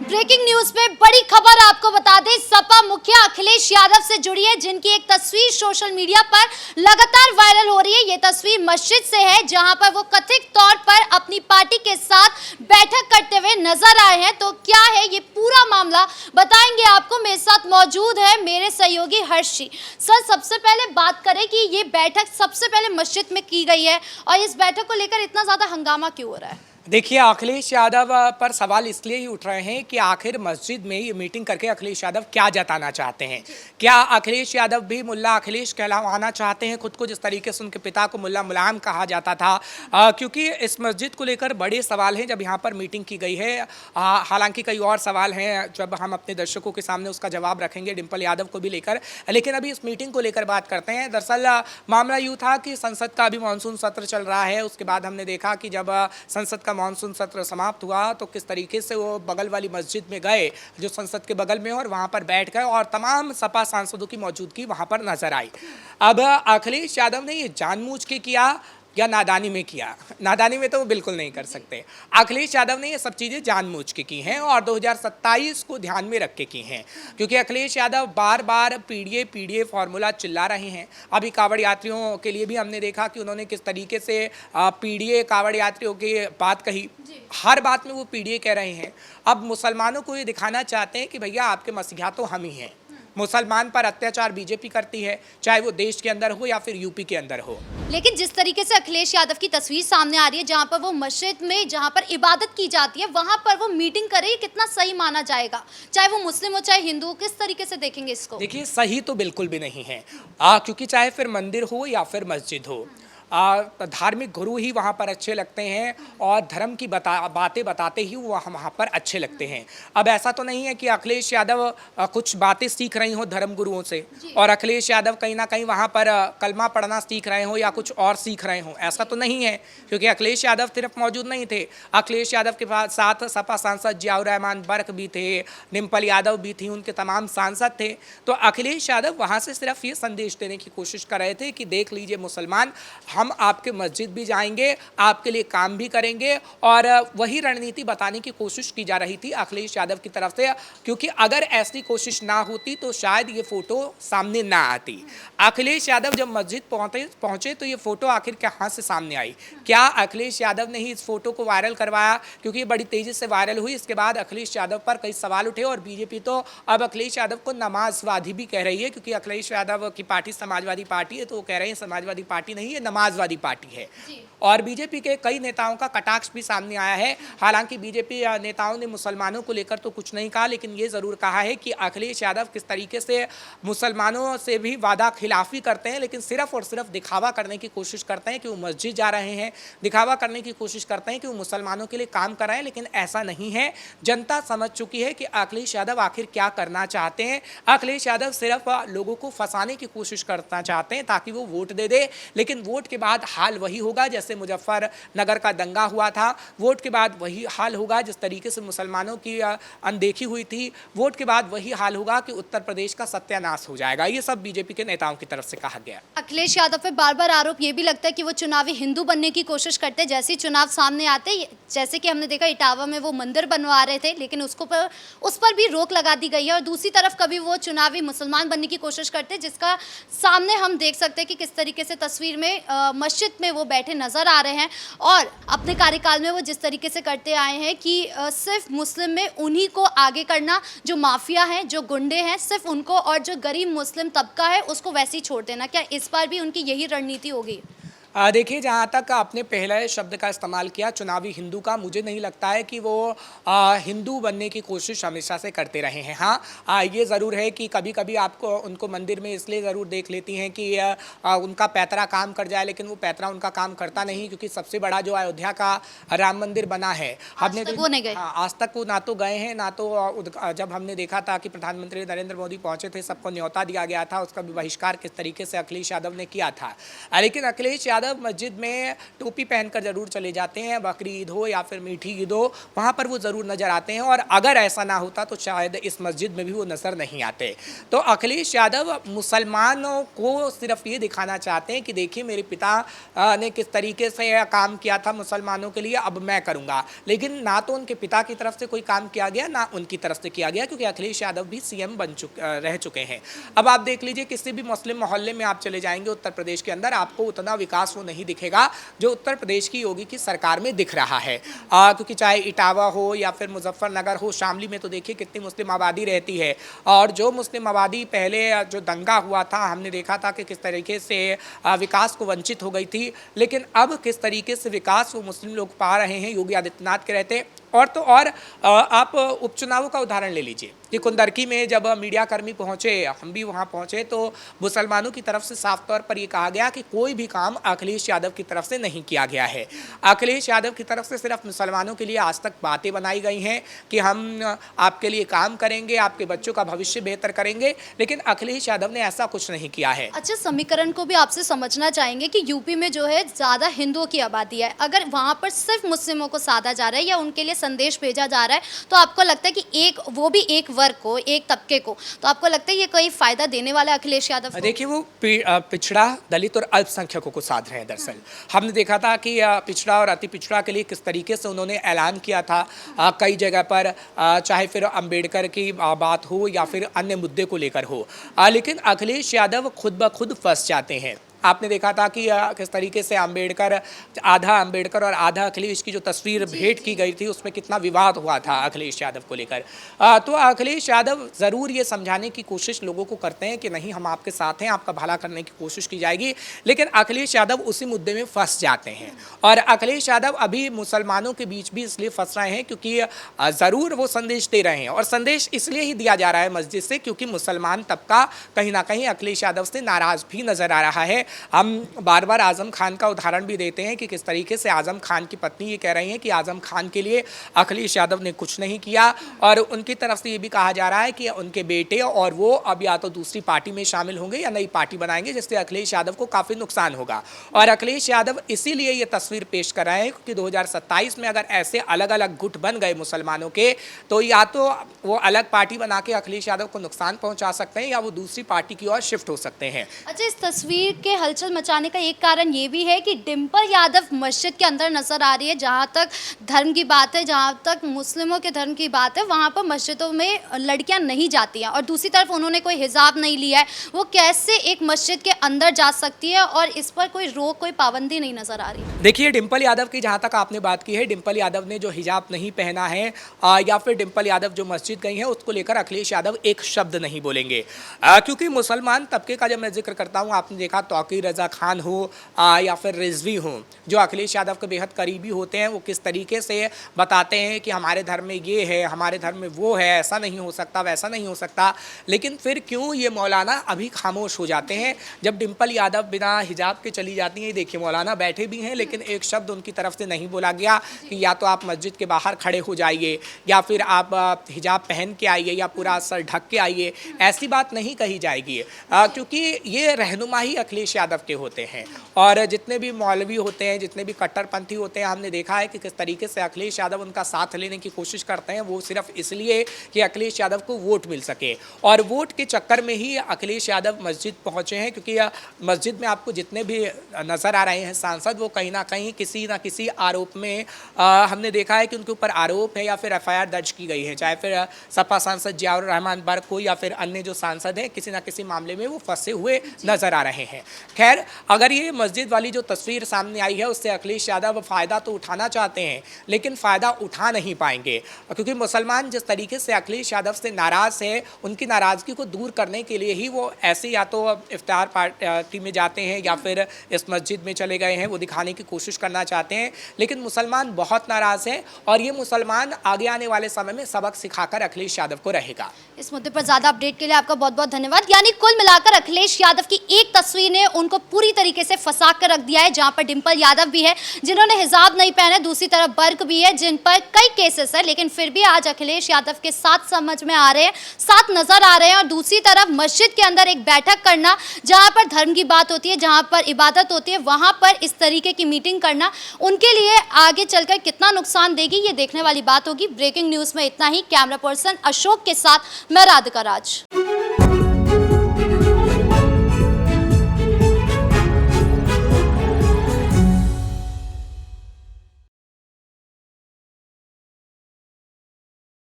Breaking news पे बड़ी खबर आपको बता दें, सपा मुखिया अखिलेश यादव से जुड़ी है, जिनकी एक तस्वीर सोशल मीडिया पर लगातार वायरल हो रही है। ये तस्वीर मस्जिद से है, जहां पर वो कथित तौर पर अपनी पार्टी के साथ बैठक करते हुए नजर आए हैं। तो क्या है ये पूरा मामला, बताएंगे आपको। मेरे साथ मौजूद है मेरे सहयोगी हर्ष जी। सर, सबसे पहले बात करें कि ये बैठक सबसे पहले मस्जिद में की गई है और इस बैठक को लेकर इतना ज्यादा हंगामा क्यों हो रहा है? देखिए, अखिलेश यादव पर सवाल इसलिए ही उठ रहे हैं कि आखिर मस्जिद में ये मीटिंग करके अखिलेश यादव क्या जताना चाहते हैं। क्या अखिलेश यादव भी मुल्ला अखिलेश कहलाना चाहते हैं खुद को, जिस तरीके से उनके पिता को मुल्ला मुलायम कहा जाता था? क्योंकि इस मस्जिद को लेकर बड़े सवाल हैं जब यहाँ पर मीटिंग की गई है। हालांकि कई और सवाल हैं, जब हम अपने दर्शकों के सामने उसका जवाब रखेंगे डिम्पल यादव को भी लेकर। लेकिन अभी इस मीटिंग को लेकर बात करते हैं। दरअसल मामला यूँ था कि संसद का अभी मानसून सत्र चल रहा है। उसके बाद हमने देखा कि जब संसद का मानसून सत्र समाप्त हुआ तो किस तरीके से वो बगल वाली मस्जिद में गए, जो संसद के बगल में, और वहां पर बैठ गए और तमाम सपा सांसदों की मौजूदगी वहां पर नजर आई। अब अखिलेश यादव ने ये जानबूझ के किया या नादानी में किया? नादानी में तो वो बिल्कुल नहीं कर सकते। अखिलेश यादव ने ये सब चीज़ें जानबूझ के की हैं और 2027 को ध्यान में रख के की हैं, क्योंकि अखिलेश यादव बार बार पीडीए फॉर्मूला चिल्ला रहे हैं। अभी कांवड़ यात्रियों के लिए भी हमने देखा कि उन्होंने किस तरीके से पीडीए कांवड़ यात्रियों की बात कही। हर बात में वो पीडीए कह रहे हैं। अब मुसलमानों को ये दिखाना चाहते हैं कि भैया आपके मसीहा तो हम ही हैं। मुसलमान पर अत्याचार बीजेपी करती है, चाहे वो देश के अंदर हो या फिर यूपी के अंदर हो। लेकिन जिस तरीके से अखिलेश यादव की तस्वीर सामने आ रही है, जहां पर वो मस्जिद में जहां पर इबादत की जाती है, वहां पर वो मीटिंग करे, कितना सही माना जाएगा? चाहे वो मुस्लिम हो चाहे हिंदू हो, किस तरीके से देखेंगे इसको? देखिए, सही तो बिल्कुल भी नहीं है, क्योंकि चाहे फिर मंदिर हो या फिर मस्जिद हो, धार्मिक गुरु ही वहाँ पर अच्छे लगते हैं और धर्म की बातें बताते ही वो वहाँ पर अच्छे लगते हैं। अब ऐसा तो नहीं है कि अखिलेश यादव कुछ बातें सीख रही हों धर्म गुरुओं से और अखिलेश यादव कहीं ना कहीं वहाँ पर कलमा पढ़ना सीख रहे हों या कुछ और सीख रहे हों। ऐसा तो नहीं है, क्योंकि अखिलेश यादव सिर्फ मौजूद नहीं थे। अखिलेश यादव के साथ सपा सांसद जियाउर रहमान बर्क भी थे, डिम्पल यादव भी थी, उनके तमाम सांसद थे। तो अखिलेश यादव वहाँ से सिर्फ ये संदेश देने की कोशिश कर रहे थे कि देख लीजिए मुसलमान, हम आपके मस्जिद भी जाएंगे, आपके लिए काम भी करेंगे, और वही रणनीति बताने की कोशिश की जा रही थी अखिलेश यादव की तरफ से। क्योंकि अगर ऐसी कोशिश ना होती तो शायद ये फोटो सामने ना आती। अखिलेश यादव जब मस्जिद पहुंचे तो ये फोटो आखिर कहाँ से सामने आई? क्या अखिलेश यादव ने ही इस फोटो को वायरल करवाया? क्योंकि ये बड़ी तेजी से वायरल हुई। इसके बाद अखिलेश यादव पर कई सवाल उठे और बीजेपी तो अब अखिलेश यादव को नमाजवादी भी कह रही है, क्योंकि अखिलेश यादव की पार्टी समाजवादी पार्टी है, तो वो कह रहे हैं समाजवादी पार्टी नहीं है, नमाजवादी पार्टी है। और बीजेपी के कई नेताओं का कटाक्ष भी सामने आया है। हालांकि बीजेपी नेताओं ने मुसलमानों को लेकर तो कुछ नहीं कहा, लेकिन ये जरूर कहा है कि अखिलेश यादव किस तरीके से मुसलमानों से भी वादा खिलाफी करते हैं, लेकिन सिर्फ और सिर्फ दिखावा करने की कोशिश करते हैं कि वो मस्जिद जा रहे हैं, दिखावा करने की कोशिश करते हैं कि वो मुसलमानों के लिए काम कर रहे हैं। लेकिन ऐसा नहीं है। जनता समझ चुकी है कि अखिलेश यादव आखिर क्या करना चाहते हैं। अखिलेश यादव सिर्फ लोगों को फंसाने की कोशिश करना चाहते हैं ताकि वो वोट दे दे, लेकिन वोट के बाद हाल वही होगा जैसे मुजफ्फरनगर का दंगा हुआ था। वोट के बाद वही हाल होगा जिस तरीके से मुसलमानों की अनदेखी हुई थी। वोट के बाद वही हाल होगा कि उत्तर प्रदेश का सत्यानाश हो जाएगा। ये सब बीजेपी के नेताओं की तरफ से कहा गया। अखिलेश यादव पे बार बार आरोप ये भी लगता है कि वो चुनावी हिंदू बनने की कोशिश करते हैं। जैसे ही चुनाव सामने आते, जैसे कि हमने देखा इटावा में वो मंदिर बनवा रहे थे, लेकिन उस पर भी रोक लगा दी गई है। और दूसरी तरफ कभी वो चुनावी मुसलमान बनने की कोशिश करते हैं, जिसका सामने हम देख सकते हैं कि किस तरीके से तस्वीर में मस्जिद में वो बैठे नजर आ रहे हैं। और अपने कार्यकाल में वो जिस तरीके से करते आए हैं कि सिर्फ मुस्लिम में उन्हीं को आगे करना, जो माफिया हैं, जो गुंडे हैं, सिर्फ उनको, और जो गरीब मुस्लिम तबका है उसको वैसे ही छोड़ देना। क्या इस बार भी उनकी यही रणनीति होगी? देखिए, जहाँ तक आपने पहले शब्द का इस्तेमाल किया चुनावी हिंदू का, मुझे नहीं लगता है कि वो हिंदू बनने की कोशिश हमेशा से करते रहे हैं। हाँ, ये ज़रूर है कि कभी कभी आपको उनको मंदिर में इसलिए ज़रूर देख लेती हैं कि उनका पैतरा काम कर जाए, लेकिन वो पैतरा उनका काम करता नहीं, क्योंकि सबसे बड़ा जो अयोध्या का राम मंदिर बना है, हमने वो नहीं गए। हाँ, आज तक वो ना तो गए हैं, ना तो जब हमने देखा था कि प्रधानमंत्री नरेंद्र मोदी पहुँचे थे, सबको न्योता दिया गया था, उसका भी बहिष्कार किस तरीके से अखिलेश यादव ने किया था। लेकिन अखिलेश यादव मस्जिद में टोपी पहनकर ज़रूर चले जाते हैं, बकरी ईद हो या फिर मीठी ईद हो, वहाँ पर वो ज़रूर नज़र आते हैं। और अगर ऐसा ना होता तो शायद इस मस्जिद में भी वो नज़र नहीं आते। तो अखिलेश यादव मुसलमानों को सिर्फ ये दिखाना चाहते हैं कि देखिए मेरे पिता ने किस तरीके से काम किया था मुसलमानों के लिए, अब मैं करूँगा। लेकिन ना तो उनके पिता की तरफ से कोई काम किया गया, ना उनकी तरफ से किया गया, क्योंकि अखिलेश यादव भी सीएम रह चुके हैं। अब आप देख लीजिए, किसी भी मुस्लिम मोहल्ले में आप चले जाएंगे उत्तर प्रदेश के अंदर, आपको उतना विकास वो नहीं दिखेगा जो उत्तर प्रदेश की योगी की सरकार में दिख रहा है। क्योंकि चाहे इटावा हो या फिर मुजफ्फरनगर हो, शामली में तो देखिए कितनी मुस्लिम आबादी रहती है। और जो मुस्लिम आबादी पहले जो दंगा हुआ था, हमने देखा था कि किस तरीके से विकास को वंचित हो गई थी, लेकिन अब किस तरीके से विकास वो मुस्लिम लोग पा रहे हैं योगी आदित्यनाथ के रहते। और तो और आप उपचुनावों का उदाहरण ले लीजिए कि कुंदरकी में जब मीडिया कर्मी पहुंचे, हम भी वहां पहुंचे, तो मुसलमानों की तरफ से साफ तौर पर यह कहा गया कि कोई भी काम अखिलेश यादव की तरफ से नहीं किया गया है। अखिलेश यादव की तरफ से सिर्फ मुसलमानों के लिए आज तक बातें बनाई गई हैं कि हम आपके लिए काम करेंगे, आपके बच्चों का भविष्य बेहतर करेंगे, लेकिन अखिलेश यादव ने ऐसा कुछ नहीं किया है। अच्छा, समीकरण को भी आपसे समझना चाहेंगे कि यूपी में जो है ज़्यादा हिंदुओं की आबादी है, अगर वहाँ पर सिर्फ मुस्लिमों को साधा जा रहा है या उनके लिए संदेश भेजा जा रहा है, तो आपको लगता है कि वो भी एक वर्ग को, एक तबके को, तो आपको लगता है ये कोई फायदा देने वाला है अखिलेश यादव को? देखिए, वो पिछड़ा, दलित और अल्पसंख्यकों को साध रहे हैं। दरअसल हमने देखा था कि पिछड़ा और अति पिछड़ा के लिए किस तरीके से उन्होंने ऐलान किया था कई जगह पर, चाहे फिर अंबेडकर की बात हो या फिर अन्य मुद्दे को लेकर हो, लेकिन अखिलेश यादव खुद ब खुद फंस जाते हैं। आपने देखा था कि किस तरीके से आधा अंबेडकर और आधा अखिलेश की जो तस्वीर भेंट की गई थी, उसमें कितना विवाद हुआ था अखिलेश यादव को लेकर। तो अखिलेश यादव ज़रूर ये समझाने की कोशिश लोगों को करते हैं कि नहीं, हम आपके साथ हैं, आपका भला करने की कोशिश की जाएगी, लेकिन अखिलेश यादव उसी मुद्दे में फंस जाते हैं। और अखिलेश यादव अभी मुसलमानों के बीच भी इसलिए फंस रहे हैं क्योंकि ज़रूर वो संदेश दे रहे हैं, और संदेश इसलिए ही दिया जा रहा है मस्जिद से क्योंकि मुसलमान तबका कहीं ना कहीं अखिलेश यादव से नाराज़ भी नज़र आ रहा है। हम बार बार आज़म खान का उदाहरण भी देते हैं कि किस तरीके से आज़म खान की पत्नी ये कह रही हैं कि आज़म खान के लिए अखिलेश यादव ने कुछ नहीं किया, और उनकी तरफ से ये भी कहा जा रहा है कि उनके बेटे और वो अब या तो दूसरी पार्टी में शामिल होंगे या नई पार्टी बनाएंगे, जिससे अखिलेश यादव को काफ़ी नुकसान होगा। और अखिलेश यादव इसीलिए ये तस्वीर पेश कर रहे हैं क्योंकि 2027 में अगर ऐसे अलग अलग गुट बन गए मुसलमानों के, तो या तो वो अलग पार्टी बना के अखिलेश यादव को नुकसान पहुँचा सकते हैं या वो दूसरी पार्टी की ओर शिफ्ट हो सकते हैं। अच्छा, इस तस्वीर के हलचल मचाने का एक कारण ये भी है कि डिम्पल यादव मस्जिद के अंदर नजर आ रही है। जहाँ तक धर्म की बात है, जहाँ तक मुस्लिमों के धर्म की बात है, वहाँ पर मस्जिदों में लड़कियाँ नहीं जाती हैं, और दूसरी तरफ उन्होंने कोई हिजाब नहीं लिया है। वो कैसे एक मस्जिद के अंदर जा सकती है और इस पर कोई रोक, कोई पाबंदी नहीं नजर आ रही? देखिए, डिम्पल यादव की जहाँ तक आपने बात की है, डिम्पल यादव ने जो हिजाब नहीं पहना है या फिर डिम्पल यादव जो मस्जिद गई है, उसको लेकर अखिलेश यादव एक शब्द नहीं बोलेंगे, क्योंकि मुसलमान तबके का जब मैं जिक्र करता हूँ, आपने देखा तौकीर रजा खान हो या फिर रिजवी हो, जो अखिलेश यादव के बेहद करीबी होते हैं, वो किस तरीके से बताते हैं कि हमारे धर्म में ये है, हमारे धर्म में वो है, ऐसा नहीं हो सकता, वैसा नहीं हो सकता। लेकिन फिर क्यों ये मौलाना अभी खामोश हो जाते हैं जब डिम्पल यादव बिना हिजाब के चली जाती हैं? देखिए, मौलाना बैठे भी हैं, लेकिन एक शब्द उनकी तरफ से नहीं बोला गया कि या तो आप मस्जिद के बाहर खड़े हो जाइए या फिर आप हिजाब पहन के आइए या पूरा सर ढक के आइए, ऐसी बात नहीं कही जाएगी, क्योंकि ये रहनुमा ही अखिलेश यादव के होते हैं। और जितने भी मौलवी होते हैं, जितने भी कट्टरपंथी होते हैं, हमने देखा है कि किस तरीके से अखिलेश यादव उनका साथ लेने की कोशिश करते हैं, वो सिर्फ इसलिए कि अखिलेश यादव को वोट मिल सके। और वोट के चक्कर में ही अखिलेश यादव मस्जिद पहुंचे हैं, क्योंकि मस्जिद में आपको जितने भी नज़र आ रहे हैं सांसद, वो कहीं ना कहीं किसी ना किसी आरोप में हमने देखा है कि उनके ऊपर आरोप है या फिर FIR दर्ज की गई है, चाहे फिर सपा सांसद जियाउर रहमान बर्क हो या फिर अन्य जो सांसद हैं, किसी ना किसी मामले में वो फंसे हुए नज़र आ रहे हैं। खैर, अगर ये मस्जिद वाली जो तस्वीर सामने आई है, उससे अखिलेश यादव फ़ायदा तो उठाना चाहते हैं, लेकिन फ़ायदा उठा नहीं पाएंगे, क्योंकि मुसलमान जिस तरीके से अखिलेश यादव से नाराज़ है, उनकी नाराज़गी को दूर करने के लिए ही वो ऐसे या तो इफ्तार पार्टी में जाते हैं या फिर इस मस्जिद में चले गए हैं, वो दिखाने की कोशिश करना चाहते हैं। लेकिन मुसलमान बहुत नाराज़ हैं और ये मुसलमान आगे आने वाले समय में सबक सिखाकर अखिलेश यादव को रहेगा। इस मुद्दे पर ज़्यादा अपडेट के लिए आपका बहुत बहुत धन्यवाद। यानी कुल मिलाकर अखिलेश यादव की एक तस्वीर ने उनको पूरी तरीके से फंसा कर रख दिया है, जहां पर डिम्पल यादव भी है जिन्होंने हिजाब नहीं पहना, दूसरी तरफ बर्क भी है जिन पर कई केसेस है, लेकिन फिर भी आज अखिलेश यादव के साथ समझ में आ रहे हैं, साथ नजर आ रहे हैं। और दूसरी तरफ मस्जिद के अंदर एक बैठक करना, जहां पर धर्म की बात होती है, जहां पर इबादत होती है, वहां पर इस तरीके की मीटिंग करना उनके लिए आगे चलकर कितना नुकसान देगी, ये देखने वाली बात होगी। ब्रेकिंग न्यूज में इतना ही। कैमरा पर्सन अशोक के साथ मैं राधिका राज।